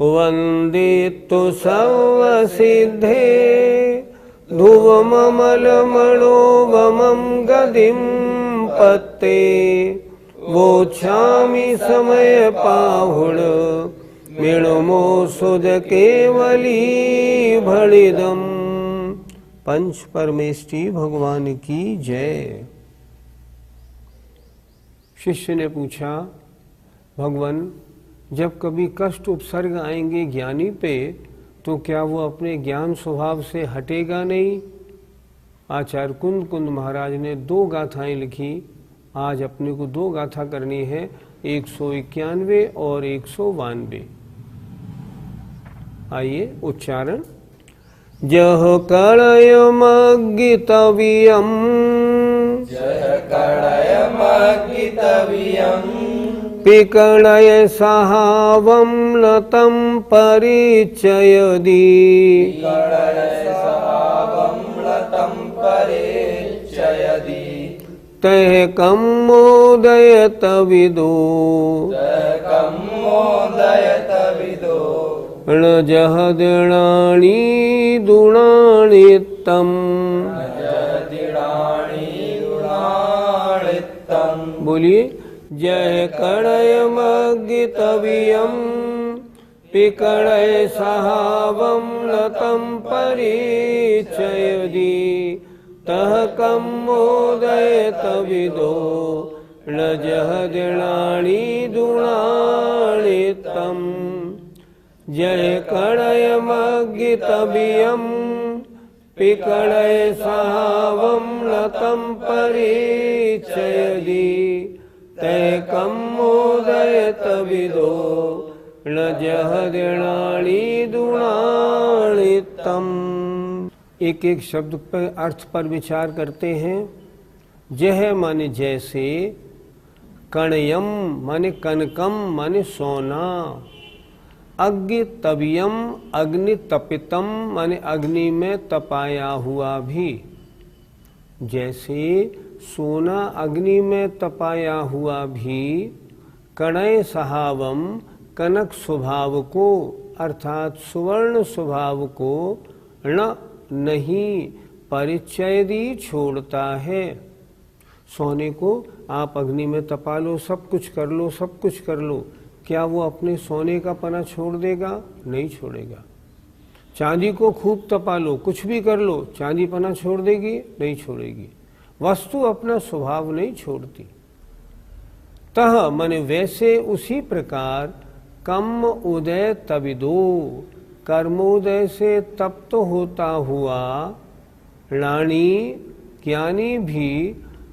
वन्दितु सर्वसिद्धे ध्रुवममलमणोवमं गदिं पत्ते वोच्छामि समयपाहुड मिणुमो सुध केवली भणिदम्। पंच परमेष्टि भगवान की जय। शिष्य ने पूछा, भगवान जब कभी कष्ट उपसर्ग आएंगे ज्ञानी पे तो क्या वो अपने ज्ञान स्वभाव से हटेगा नहीं? आचार्य कुंद कुंद महाराज ने 2 गाथाएं लिखी। आज अपने को 2 गाथा करनी है, 191 और 192। आइए उच्चारण। जह कणयमग्गितव्यम् पिकणय सहावं लतं परिचयदि तह कं मोदयत विदो न जहदीर्णानि दुराणि तम्। बोलिए, जय कणयमग्गितव्यम् पिकणय सहावं लतं परिचयदि तह कं मोदयत विदो न जहदीर्णानि दुराणि तम्। जय कणयमग्गितव्यम् पिकणय सहावं लतं परिचयदि तह कं मोदयत विदो न जहदीर्णानि दुराणि तम्। एक एक शब्द पर अर्थ पर विचार करते हैं। जह माने जैसे, कणयम माने कनकम माने सोना, अग्गितव्यम अग्नि तपितम माने अग्नि में तपाया हुआ भी। जैसे सोना अग्नि में तपाया हुआ भी, कणय सहावम कनक स्वभाव को अर्थात सुवर्ण स्वभाव को न नहीं परिचयदि छोड़ता है। सोने को आप अग्नि में तपा लो, सब कुछ कर लो, सब कुछ कर लो, क्या वो अपने सोने का पना छोड़ देगा? नहीं छोड़ेगा। चांदी को खूब तपा लो, कुछ भी कर लो, चांदी पना छोड़ देगी? नहीं छोड़ेगी। वस्तु अपना स्वभाव नहीं छोड़ती। तह माने वैसे, उसी प्रकार कम उदय तविदो कर्मोदय से तप्त होता हुआ राणी ज्ञानी भी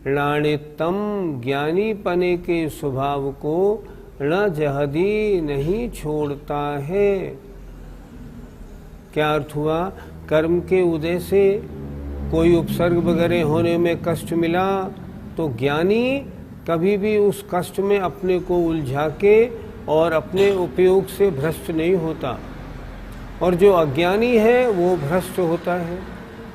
राणितम ज्ञानी पने के स्वभाव को न जहदी नहीं छोड़ता है। क्या अर्थ हुआ? कर्म के उदय से कोई उपसर्ग वगैरह होने में कष्ट मिला तो ज्ञानी कभी भी उस कष्ट में अपने को उलझा के और अपने उपयोग से भ्रष्ट नहीं होता, और जो अज्ञानी है वो भ्रष्ट होता है।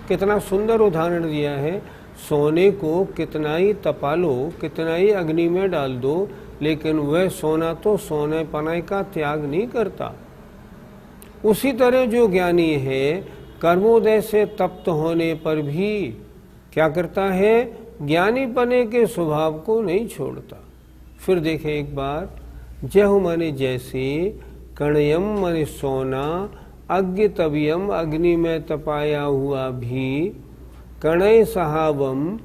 कितना सुंदर उदाहरण दिया है। सोने को कितना ही तपा लो, कितना ही अग्नि में डाल दो, लेकिन वह सोना तो सोने पनाई का त्याग नहीं करता। उसी तरह जो ज्ञानी है कर्मोदय से तप्त होने पर भी क्या करता है? ज्ञानी पने के स्वभाव को नहीं छोड़ता। फिर देखें एक बार। जह माने जैसे, कणयम माने सोना, अग्गितव्यम अग्नि में तपाया हुआ भी, कणय सहावम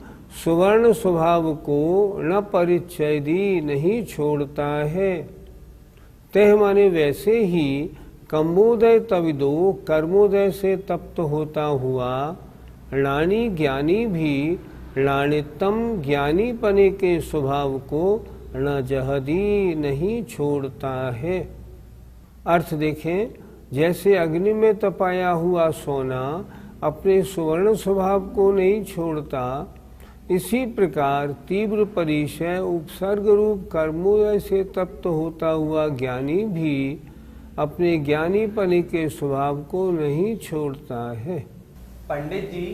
सुवर्ण स्वभाव को न परिचयदी नहीं छोड़ता है। तह माने वैसे ही कम्बोदय तविदो कर्मोदय से तप्त होता हुआ रानी ज्ञानी भी लालित्यम ज्ञानी पने के स्वभाव को न जहदी नहीं छोड़ता है। अर्थ देखें, जैसे अग्नि में तपाया हुआ सोना अपने सुवर्ण स्वभाव को नहीं छोड़ता, इसी प्रकार तीव्र परिचय उपसर्ग रूप कर्मों से तप्त होता हुआ ज्ञानी भी अपने ज्ञानीपने के स्वभाव को नहीं छोड़ता है। पंडित जी,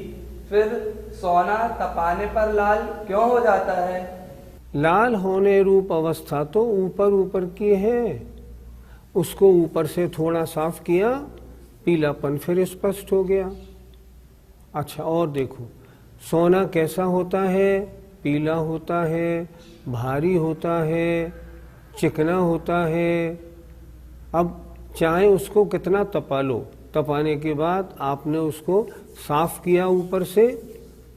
फिर सोना तपाने पर लाल क्यों हो जाता है? लाल होने रूप अवस्था तो ऊपर ऊपर की है, उसको ऊपर से थोड़ा साफ किया, पीलापन फिर स्पष्ट हो गया। अच्छा, और देखो, सोना कैसा होता है? पीला होता है, भारी होता है, चिकना होता है। अब चाहे उसको कितना तपा लो, तपाने के बाद आपने उसको साफ किया, ऊपर से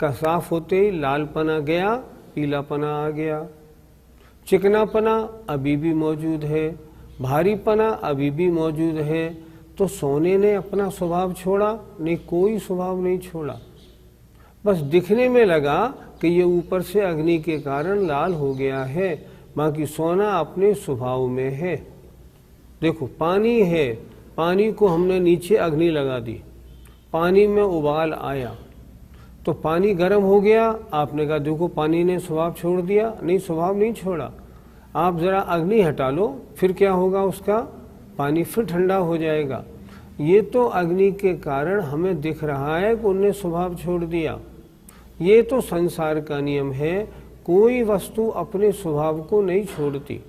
का साफ होते ही लालपना गया, पीलापना आ गया। चिकनापना अभी भी मौजूद है, भारीपना अभी भी मौजूद है। तो सोने ने अपना स्वभाव छोड़ा? नहीं, कोई स्वभाव नहीं छोड़ा। बस दिखने में लगा कि ये ऊपर से अग्नि के कारण लाल हो गया है, बाकी सोना अपने स्वभाव में है। देखो, पानी है, पानी को हमने नीचे अग्नि लगा दी, पानी में उबाल आया तो पानी गर्म हो गया। आपने कहा देखो पानी ने स्वभाव छोड़ दिया। नहीं, स्वभाव नहीं छोड़ा। आप जरा अग्नि हटा लो, फिर क्या होगा उसका? पानी फिर ठंडा हो जाएगा। ये तो अग्नि के कारण हमें दिख रहा है कि उनने स्वभाव छोड़ दिया। ये तो संसार का नियम है, कोई वस्तु अपने स्वभाव को नहीं छोड़ती।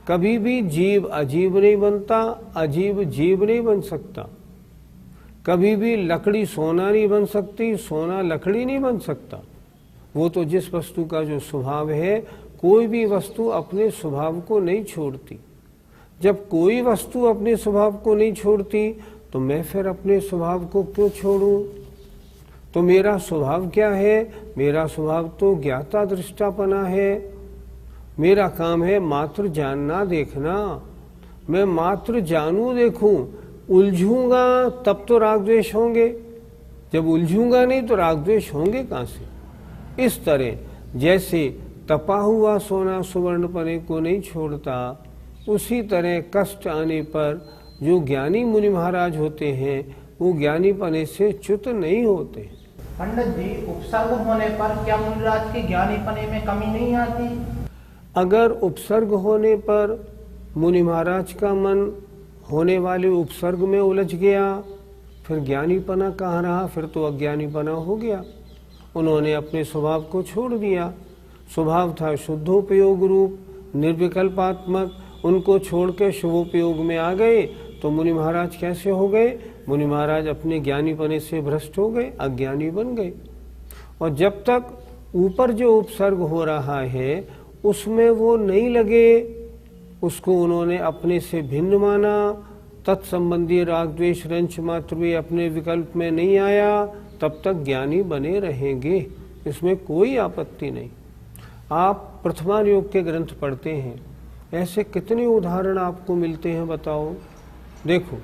कभी भी जीव अजीब नहीं बनता, अजीब जीव नहीं बन सकता। कभी भी लकड़ी सोना नहीं बन सकती, सोना लकड़ी नहीं बन सकता। वो तो जिस वस्तु का जो स्वभाव है, कोई भी वस्तु अपने स्वभाव को नहीं छोड़ती। जब कोई वस्तु अपने स्वभाव को नहीं छोड़ती तो मैं फिर अपने स्वभाव को क्यों छोड़ूं? तो मेरा स्वभाव क्या है? मेरा स्वभाव तो ज्ञाता दृष्टापना है। मेरा काम है मात्र जानना देखना। मैं मात्र जानूं देखूं, उलझूंगा तब तो राग द्वेष होंगे, जब उलझूंगा नहीं तो राग द्वेष होंगे कहां से? इस तरह जैसे तपा हुआ सोना सुवर्णपने को नहीं छोड़ता, उसी तरह कष्ट आने पर जो ज्ञानी मुनि महाराज होते हैं वो ज्ञानीपने से च्युत नहीं होते। पंडित जी, उपसर्ग होने पर क्या मुनिराज के ज्ञानीपने में कमी नहीं आती? अगर उपसर्ग होने पर मुनि महाराज का मन होने वाले उपसर्ग में उलझ गया, फिर ज्ञानीपना कहाँ रहा? फिर तो अज्ञानीपना हो गया। उन्होंने अपने स्वभाव को छोड़ दिया। स्वभाव था शुद्धोपयोग रूप, निर्विकल्पात्मक, उनको छोड़ के शुभोपयोग में आ गए तो मुनि महाराज कैसे हो गए? मुनि महाराज अपने ज्ञानीपने से भ्रष्ट हो गए, अज्ञानी बन गए। और जब तक ऊपर जो उपसर्ग हो रहा है उसमें वो नहीं लगे, उसको उन्होंने अपने से भिन्न माना, तत्संबंधी राग द्वेष रंच मात्र भी अपने विकल्प में नहीं आया, तब तक ज्ञानी बने रहेंगे, इसमें कोई आपत्ति नहीं। आप प्रथमान योग के ग्रंथ पढ़ते हैं, ऐसे कितने उदाहरण आपको मिलते हैं बताओ। देखो,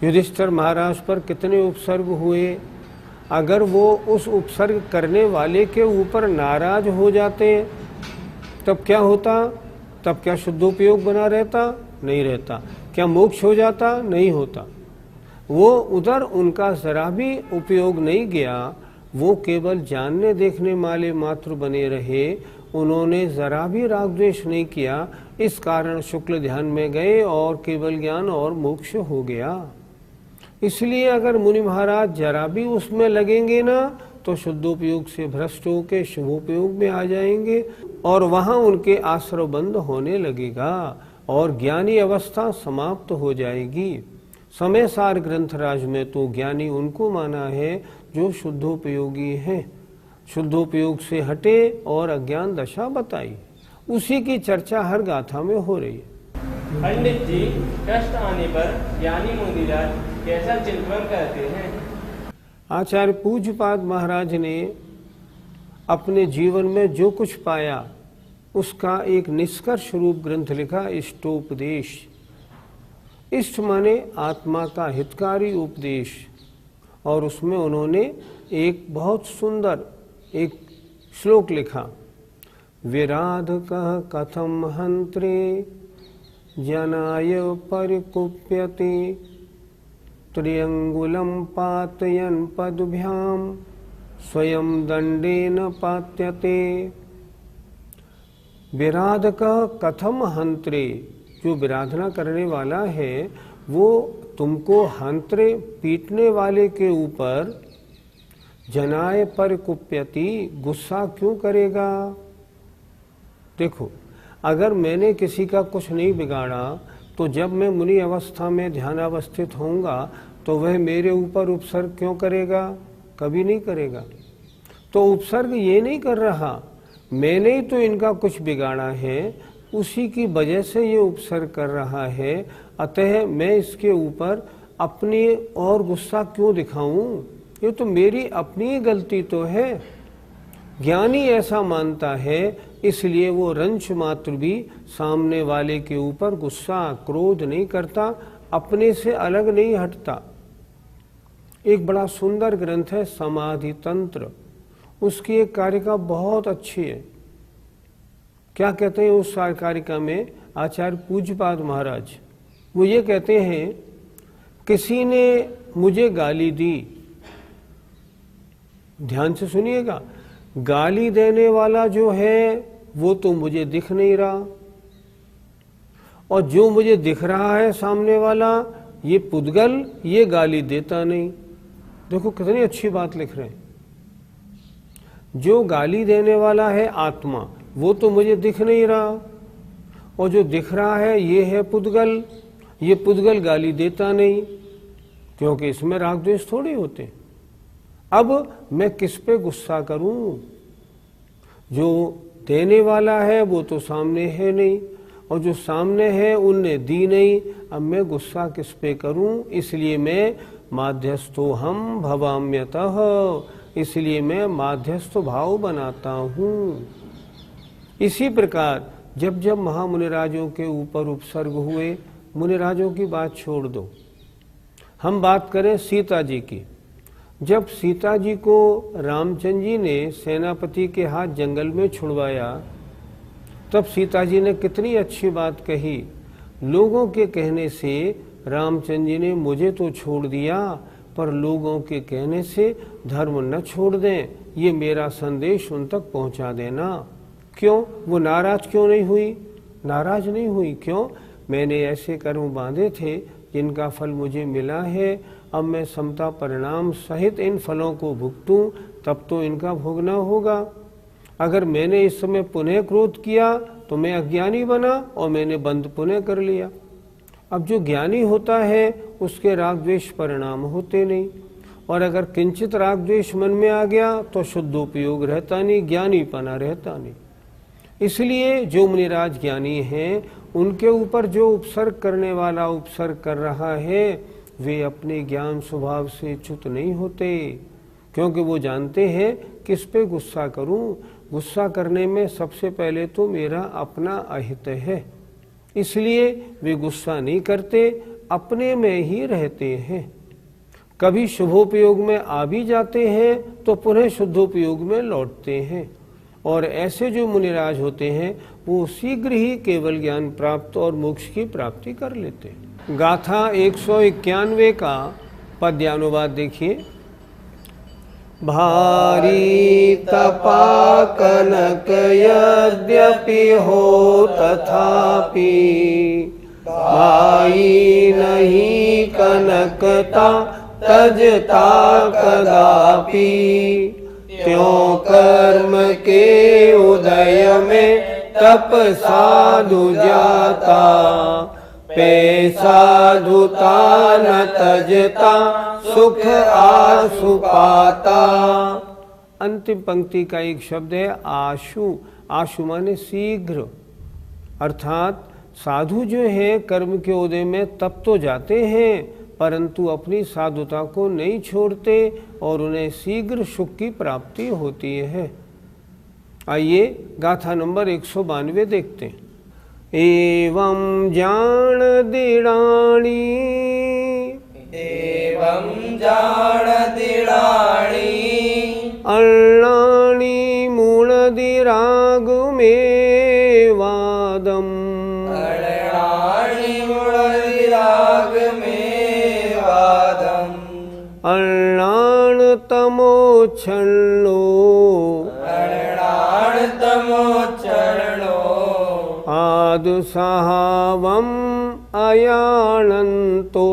युधिष्ठिर महाराज पर कितने उपसर्ग हुए। अगर वो उस उपसर्ग करने वाले के ऊपर नाराज हो जाते तब क्या होता? तब क्या शुद्धोपयोग बना रहता? नहीं रहता। क्या मोक्ष हो जाता? नहीं होता। वो उधर उनका जरा भी उपयोग नहीं गया, वो केवल जानने देखने वाले मात्र बने रहे, उन्होंने जरा भी राग द्वेष नहीं किया। इस कारण शुक्ल ध्यान में गए और केवल ज्ञान और मोक्ष हो गया। इसलिए अगर मुनि महाराज जरा भी उसमें लगेंगे ना तो शुद्धोपयोग से भ्रष्ट होकर शुभोपयोग में आ जाएंगे और वहां उनके आश्रय बंद होने लगेगा और ज्ञानी अवस्था समाप्त हो जाएगी। समय सार ग्रंथराज में तो ज्ञानी उनको माना है जो शुद्धोपयोगी है, शुद्धोपयोग से हटे और अज्ञान दशा बताई। उसी की चर्चा हर गाथा में हो रही है। पंडित जी, कष्ट आने पर ज्ञानी मुनिराज कैसा चिंतन करते हैं? आचार्य पूज्यपाद महाराज ने अपने जीवन में जो कुछ पाया उसका एक निष्कर्ष रूप ग्रंथ लिखा, इष्टोपदेश। इष्ट माने आत्मा का हितकारी उपदेश, और उसमें उन्होंने एक बहुत सुंदर एक श्लोक लिखा, विराधकः कथम हंत्रे जनाय परिकुप्यते त्र्यंगुलम पातयन पदभ्याम स्वयं दंडेन पात्यते। विराधकः कथम हंत्रे, जो विराधना करने वाला है वो तुमको हंत्रे पीटने वाले के ऊपर जनाय पर कुप्यति, गुस्सा क्यों करेगा। देखो, अगर मैंने किसी का कुछ नहीं बिगाड़ा तो जब मैं मुनि अवस्था में ध्यानावस्थित होऊंगा तो वह मेरे ऊपर उपसर्ग क्यों करेगा, कभी नहीं करेगा। तो उपसर्ग ये नहीं कर रहा, मैंने ही तो इनका कुछ बिगाड़ा है, उसी की वजह से ये उपसर्ग कर रहा है, अतः मैं इसके ऊपर अपनी और गुस्सा क्यों दिखाऊं, ये तो मेरी अपनी गलती तो है। ज्ञानी ऐसा मानता है, इसलिए वो रंच मात्र भी सामने वाले के ऊपर गुस्सा क्रोध नहीं करता, अपने से अलग नहीं हटता। एक बड़ा सुंदर ग्रंथ है समाधि तंत्र, उसकी एक कारिका बहुत अच्छी है। क्या कहते हैं उस कारिका में आचार्य पूज्यपाद महाराज, वो ये कहते हैं, किसी ने मुझे गाली दी, ध्यान से सुनिएगा, गाली देने वाला जो है वो तो मुझे दिख नहीं रहा, और जो मुझे दिख रहा है सामने वाला ये पुद्गल, ये गाली देता नहीं। देखो कितनी अच्छी बात लिख रहे हैं। जो गाली देने वाला है आत्मा, वो तो मुझे दिख नहीं रहा, और जो दिख रहा है ये है पुद्गल, ये पुद्गल गाली देता नहीं, क्योंकि इसमें राग द्वेष थोड़ी होते। अब मैं किस पे गुस्सा करूं, जो देने वाला है वो तो सामने है नहीं, और जो सामने है उनने दी नहीं, अब मैं गुस्सा किस पे करूं। इसलिए मैं माध्यस्थो हम भवाम्यतः, इसलिए मैं माध्यस्थ भाव बनाता हूँ। इसी प्रकार जब जब महामुनिराजों के ऊपर उपसर्ग हुए, मुनिराजों की बात छोड़ दो, हम बात करें सीता जी की। जब सीता जी को रामचंद्र जी ने सेनापति के हाथ जंगल में छुड़वाया, तब सीता जी ने कितनी अच्छी बात कही। लोगों के कहने से रामचंद्र जी ने मुझे तो छोड़ दिया, पर लोगों के कहने से धर्म न छोड़ दें, ये मेरा संदेश उन तक पहुंचा देना। क्यों वो नाराज क्यों नहीं हुई, नाराज नहीं हुई, क्यों, मैंने ऐसे कर्म बांधे थे जिनका फल मुझे मिला है, अब मैं समता परिणाम सहित इन फलों को भुगतूं, तब तो इनका भोगना होगा। अगर मैंने इस समय पुनः क्रोध किया तो मैं अज्ञानी बना और मैंने बंद पुनः कर लिया। अब जो ज्ञानी होता है उसके राग द्वेष परिणाम होते नहीं, और अगर किंचित राग द्वेष मन में आ गया तो शुद्धोपयोग रहता नहीं, ज्ञानीपना रहता नहीं। इसलिए जो मुनिराज ज्ञानी हैं उनके ऊपर जो उपसर्ग करने वाला उपसर्ग कर रहा है वे अपने ज्ञान स्वभाव से च्युत नहीं होते, क्योंकि वो जानते हैं किस पे गुस्सा करूं। गुस्सा करने में सबसे पहले तो मेरा अपना अहित है, इसलिए वे गुस्सा नहीं करते, अपने में ही रहते हैं। कभी शुभोपयोग में आ भी जाते हैं तो पुनः शुद्धोपयोग में लौटते हैं, और ऐसे जो मुनिराज होते हैं वो शीघ्र ही केवल ज्ञान प्राप्त और मोक्ष की प्राप्ति कर लेते हैं। गाथा 191 का पद्यानुवाद देखिए। भारी तपा कनक यद्यपि हो तथापि, भाई नहीं कनकता तजता कदापि। त्यों कर्म के उदय में तप साधु जाता, पे साधुता न तजता सुख आशु पाता। अंतिम पंक्ति का एक शब्द है आशु। आशु माने शीघ्र, अर्थात साधु जो है कर्म के उदय में तप तो जाते हैं परंतु अपनी साधुता को नहीं छोड़ते और उन्हें शीघ्र सुख की प्राप्ति होती है। आइए गाथा नंबर 192 देखते हैं। एवं जान दिड़ाणी, एवं जान दिड़ाणी, अण्णानि मूल राग में वादम अर्णाणि मुणदिराग में वादम अर्णाण तमोच्छन्नो अर्णाण तमोच्चरणो आदुसहावम् अयानन्तो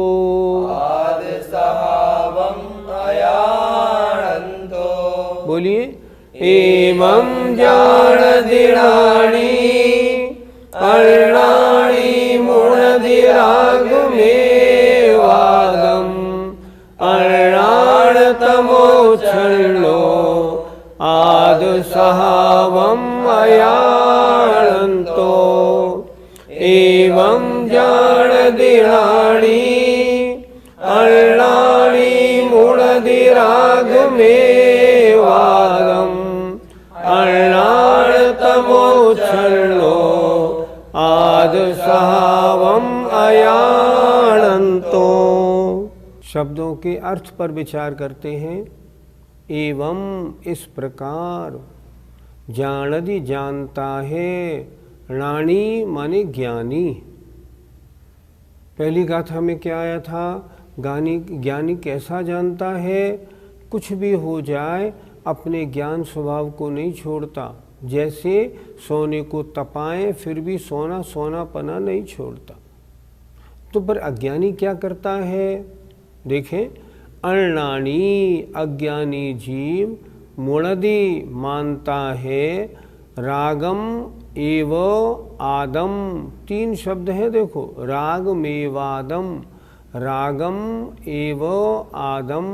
आदसहावम् अयानन्तो। बोलिए एवं जानदिराणि अर्णाणि मुणदिराग में वादम अर्णाण तमोच्छन्नो आदसहावम् अयानन्तो एवं जानदिराणि अर्णाणि मुणदिराग में वादम अर्णाण तमोच्छन्नो आदसहावम् अयानन्तो। शब्दों के अर्थ पर विचार करते हैं। एवं इस प्रकार जानदि जानता है राणी माने ज्ञानी। पहली गाथा में क्या आया था? ज्ञानी कैसा जानता है? कुछ भी हो जाए अपने ज्ञान स्वभाव को नहीं छोड़ता। जैसे सोने को तपाएं फिर भी सोना सोनापना नहीं छोड़ता। तो पर अज्ञानी क्या करता है? देखें, अर्णाणी अज्ञानी जीव मुणदि मानता है रागम एव आदम। तीन शब्द हैं, देखो, राग मेवादम, रागम एव आदम,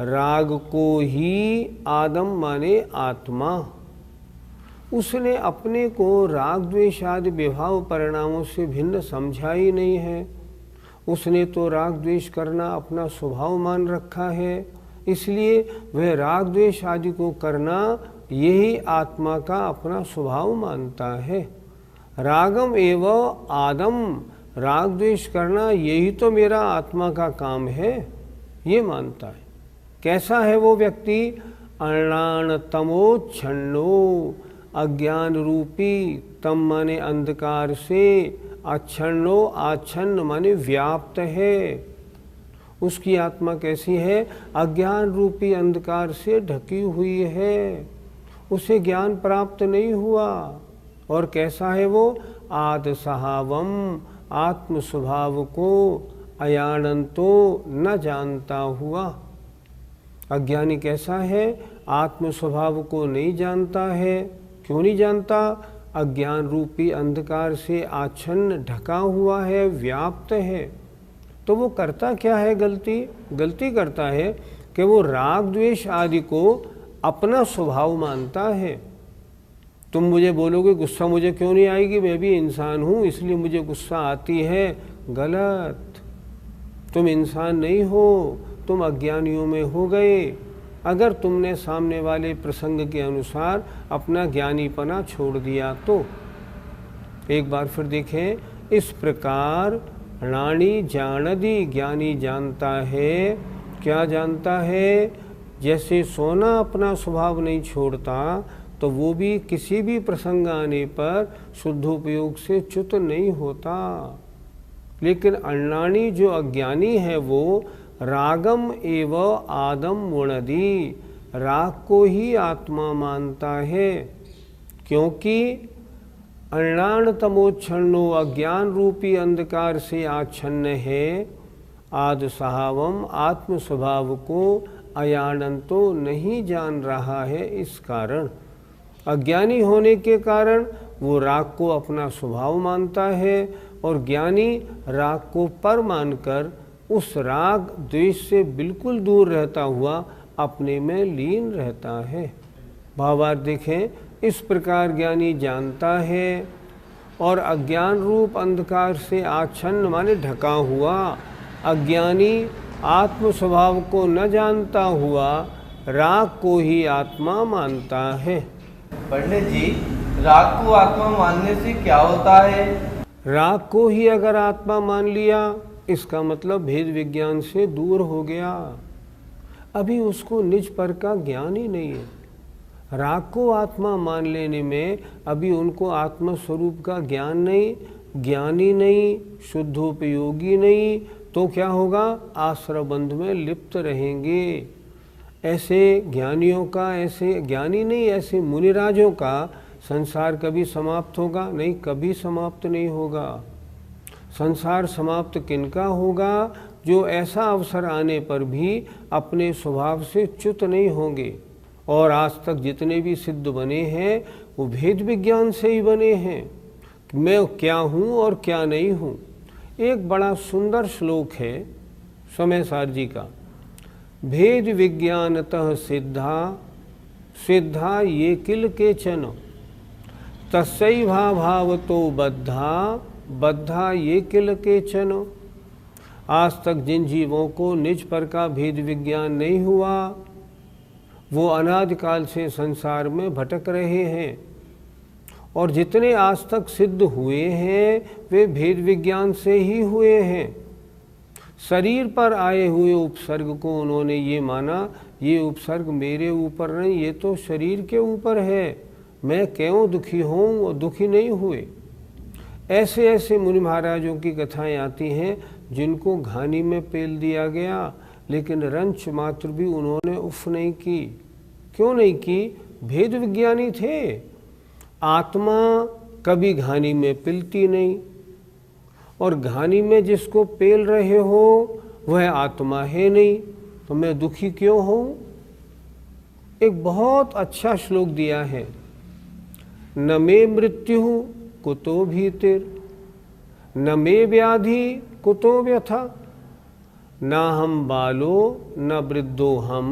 राग को ही आदम माने आत्मा। उसने अपने को राग द्वेष आदि विभाव परिणामों से भिन्न समझा ही नहीं है। उसने तो राग द्वेष करना अपना स्वभाव मान रखा है, इसलिए वह राग द्वेष आदि को करना यही आत्मा का अपना स्वभाव मानता है। रागम एवं आदम, राग द्वेष करना यही तो मेरा आत्मा का काम है, ये मानता है। कैसा है वो व्यक्ति? अर्णान तमोच्छन्नो, अज्ञान रूपी तम माने अंधकार से, आच्छन्नो आच्छन्न माने व्याप्त है। उसकी आत्मा कैसी है? अज्ञान रूपी अंधकार से ढकी हुई है, उसे ज्ञान प्राप्त नहीं हुआ। और कैसा है वो? आद सहावम, आत्म स्वभाव को अयानंतो न जानता हुआ। अज्ञानी कैसा है? आत्म स्वभाव को नहीं जानता है। क्यों नहीं जानता? अज्ञान रूपी अंधकार से आच्छन्न ढका हुआ है, व्याप्त है। तो वो करता क्या है? गलती करता है कि वो राग द्वेष आदि को अपना स्वभाव मानता है। तुम मुझे बोलोगे गुस्सा मुझे क्यों नहीं आएगी, मैं भी इंसान हूँ इसलिए मुझे गुस्सा आती है। गलत, तुम इंसान नहीं हो, तुम अज्ञानियों में हो गए। अगर तुमने सामने वाले प्रसंग के अनुसार अपना ज्ञानीपना छोड़ दिया तो। एक बार फिर देखें, इस प्रकार राणी जानदि, ज्ञानी जानता है। क्या जानता है? जैसे सोना अपना स्वभाव नहीं छोड़ता, तो वो भी किसी भी प्रसंग आने पर शुद्धोपयोग से च्युत नहीं होता। लेकिन अर्णाणी जो अज्ञानी है वो रागम एव आदम मुणदि, राग को ही आत्मा मानता है। क्योंकि अर्णाण तमोच्छन्नो, अज्ञान रूपी अंधकार से आच्छन्न है। आद सहावम, आत्म स्वभाव को अयानंतो नहीं जान रहा है। इस कारण, अज्ञानी होने के कारण वो राग को अपना स्वभाव मानता है, और ज्ञानी राग को पर मानकर उस राग द्वेष से बिल्कुल दूर रहता हुआ अपने में लीन रहता है। भावार्थ देखें, इस प्रकार ज्ञानी जानता है और अज्ञान रूप अंधकार से आच्छन्न माने ढका हुआ, अज्ञानी आत्म स्वभाव को न जानता हुआ राग को ही आत्मा मानता है। पंडित जी, राग को आत्मा मानने से क्या होता है? राग को ही अगर आत्मा मान लिया, इसका मतलब भेद विज्ञान से दूर हो गया। अभी उसको निज पर का ज्ञान ही नहीं है। राग को आत्मा मान लेने में अभी उनको आत्म स्वरूप का ज्ञान नहीं, ज्ञानी नहीं, शुद्धोपयोगी नहीं, तो क्या होगा? आश्रय बंध में लिप्त रहेंगे। ऐसे ज्ञानियों का, ऐसे ज्ञानी नहीं, ऐसे मुनिराजों का संसार कभी समाप्त होगा? नहीं, कभी समाप्त नहीं होगा। संसार समाप्त किनका होगा? जो ऐसा अवसर आने पर भी अपने स्वभाव से च्युत नहीं होंगे। और आज तक जितने भी सिद्ध बने हैं वो भेद विज्ञान से ही बने हैं, मैं क्या हूँ और क्या नहीं हूँ। एक बड़ा सुंदर श्लोक है समय सार जी का, भेद विज्ञानतः सिद्धा सिद्धा ये किल केचन तस्सैवा भावतो बद्धा बद्धा ये किल केचन। आज तक जिन जीवों को निज पर का भेद विज्ञान नहीं हुआ वो अनादिकाल से संसार में भटक रहे हैं, और जितने आज तक सिद्ध हुए हैं वे भेद विज्ञान से ही हुए हैं। शरीर पर आए हुए उपसर्ग को उन्होंने ये माना, ये उपसर्ग मेरे ऊपर नहीं, ये तो शरीर के ऊपर है, मैं क्यों दुखी हूँ, और दुखी नहीं हुए। ऐसे ऐसे मुनि महाराजों की कथाएं आती हैं जिनको घानी में पेल दिया गया, लेकिन रंच मात्र भी उन्होंने उफ नहीं की। क्यों नहीं की? भेद विज्ञानी थे। आत्मा कभी घानी में पिलती नहीं, और घानी में जिसको पेल रहे हो वह आत्मा है नहीं, तो मैं दुखी क्यों हूँ? एक बहुत अच्छा श्लोक दिया है, न मे मृत्यु कुतो भीतिर न मे व्याधि कुतो व्यथा न हम बालो न वृद्धो हम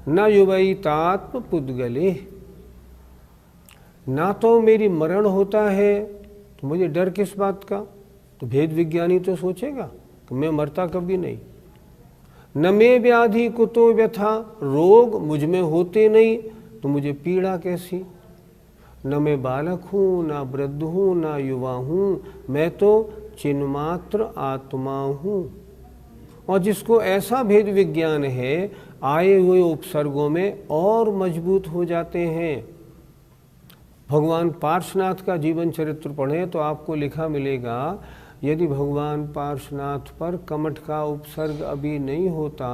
न युवैतात्म पुद्गले। ना तो मेरी मरण होता है तो मुझे डर किस बात का? तो भेद विज्ञानी तो सोचेगा कि मैं मरता कभी नहीं। न मे व्याधि कुतो व्यथा, रोग मुझ में होते नहीं तो मुझे पीड़ा कैसी? न मैं बालक हूँ, ना वृद्ध हूँ, ना युवा हूँ, मैं तो चिन्मात्र आत्मा हूँ। और जिसको ऐसा भेद विज्ञान है, आए हुए उपसर्गों में और मजबूत हो जाते हैं। भगवान पार्श्वनाथ का जीवन चरित्र पढ़ें तो आपको लिखा मिलेगा, यदि भगवान पार्श्वनाथ पर कमठ का उपसर्ग अभी नहीं होता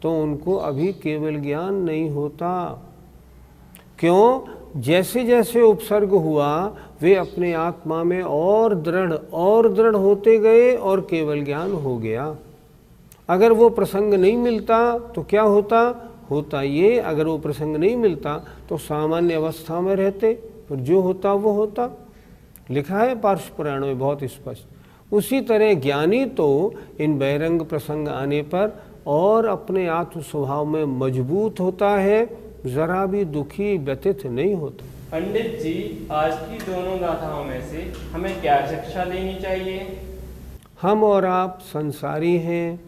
तो उनको अभी केवल ज्ञान नहीं होता। क्यों? जैसे जैसे उपसर्ग हुआ वे अपने आत्मा में और दृढ़ होते गए और केवल ज्ञान हो गया। अगर वो प्रसंग नहीं मिलता तो क्या होता ये, अगर वो प्रसंग नहीं मिलता तो सामान्य अवस्था में रहते, फिर जो होता वो होता। लिखा है पार्श्व पुराण में बहुत स्पष्ट। उसी तरह ज्ञानी तो इन बहिरंग प्रसंग आने पर और अपने आत्म स्वभाव में मजबूत होता है, जरा भी दुखी व्यतीत नहीं होता। पंडित जी, आज की दोनों गाथाओं में से हमें क्या शिक्षा लेनी चाहिए? हम और आप संसारी हैं,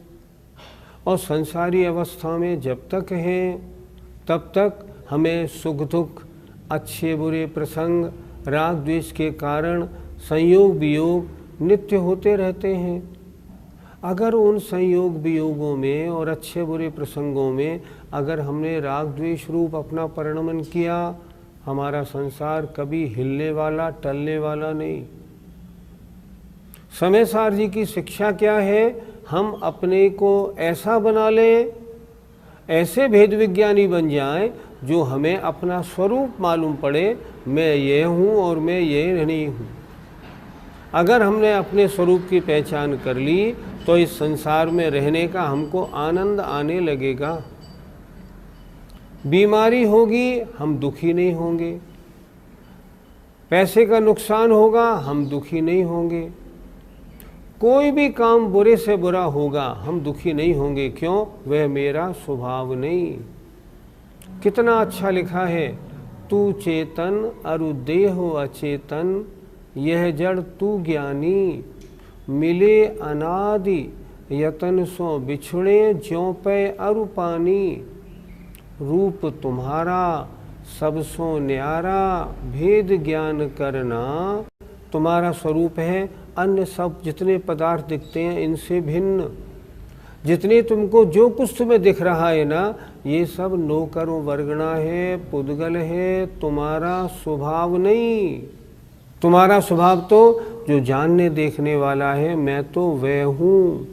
और संसारी अवस्था में जब तक हैं तब तक हमें सुख दुख, अच्छे बुरे प्रसंग, राग द्वेष के कारण संयोग वियोग नित्य होते रहते हैं। अगर उन संयोग वियोगों में और अच्छे बुरे प्रसंगों में अगर हमने राग द्वेष रूप अपना परिणमन किया, हमारा संसार कभी हिलने वाला, टलने वाला नहीं। समय सार जी की शिक्षा क्या है? हम अपने को ऐसा बना लें, ऐसे भेद विज्ञानी बन जाएं जो हमें अपना स्वरूप मालूम पड़े, मैं ये हूँ और मैं ये नहीं हूँ। अगर हमने अपने स्वरूप की पहचान कर ली तो इस संसार में रहने का हमको आनंद आने लगेगा। बीमारी होगी, हम दुखी नहीं होंगे। पैसे का नुकसान होगा, हम दुखी नहीं होंगे। कोई भी काम बुरे से बुरा होगा, हम दुखी नहीं होंगे। क्यों? वह मेरा स्वभाव नहीं। कितना अच्छा लिखा है, तू चेतन अरु देह अचेतन, यह जड़ तू ज्ञानी, मिले अनादि यतन सो बिछुड़े ज्यों पे अरु पानी, रूप तुम्हारा सबसो न्यारा, भेद ज्ञान करना। तुम्हारा स्वरूप है अन्य सब जितने पदार्थ दिखते हैं इनसे भिन्न। जितनी तुमको जो कुछ तुम्हें दिख रहा है ना, ये सब नौकर वर्गणा है, पुद्गल है, तुम्हारा स्वभाव नहीं। तुम्हारा स्वभाव तो जो जानने देखने वाला है, मैं तो वह हूँ।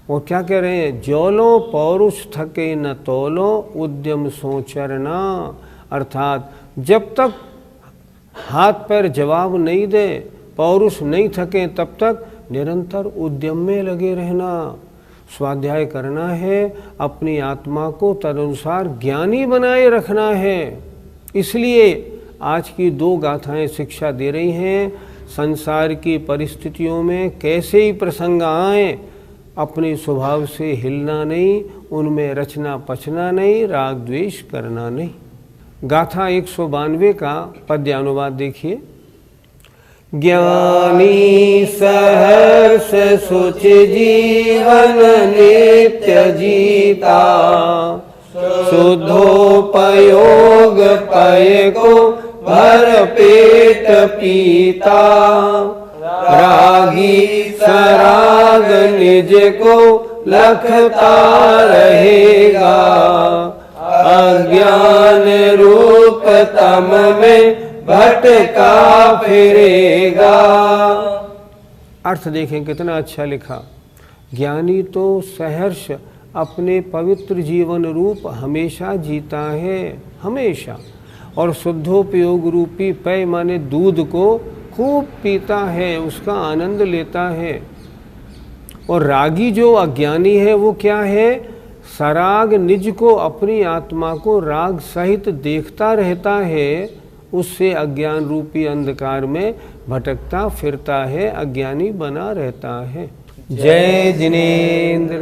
वो क्या कह रहे हैं, जौलो पौरुष थके न तौलो उद्यम सोचरना। अर्थात जब तक हाथ पैर जवाब नहीं दे, पौरुष नहीं थके, तब तक निरंतर उद्यम में लगे रहना, स्वाध्याय करना है, अपनी आत्मा को तदनुसार ज्ञानी बनाए रखना है। इसलिए आज की 2 गाथाएं शिक्षा दे रही हैं, संसार की परिस्थितियों में कैसे ही प्रसंग आए, अपने स्वभाव से हिलना नहीं, उनमें रचना पचना नहीं, राग द्वेष करना नहीं। गाथा 192 का पद्यानुवाद देखिए। ज्ञानी सहर्ष सुच जीवन नित्य जीता, शुद्धोपयोग पय को भर पेट पीता, रागी सराग निज को लखता रहेगा, अज्ञान रूप तम में भटका फिरेगा। अर्थ देखें कितना अच्छा लिखा। ज्ञानी तो सहर्ष अपने पवित्र जीवन रूप हमेशा जीता है, हमेशा, और शुद्धोपयोग रूपी पेय माने दूध को खूब पीता है, उसका आनंद लेता है। और रागी जो अज्ञानी है वो क्या है, सराग निज को, अपनी आत्मा को राग सहित देखता रहता है, उससे अज्ञान रूपी अंधकार में भटकता फिरता है, अज्ञानी बना रहता है। जय जिनेंद्र।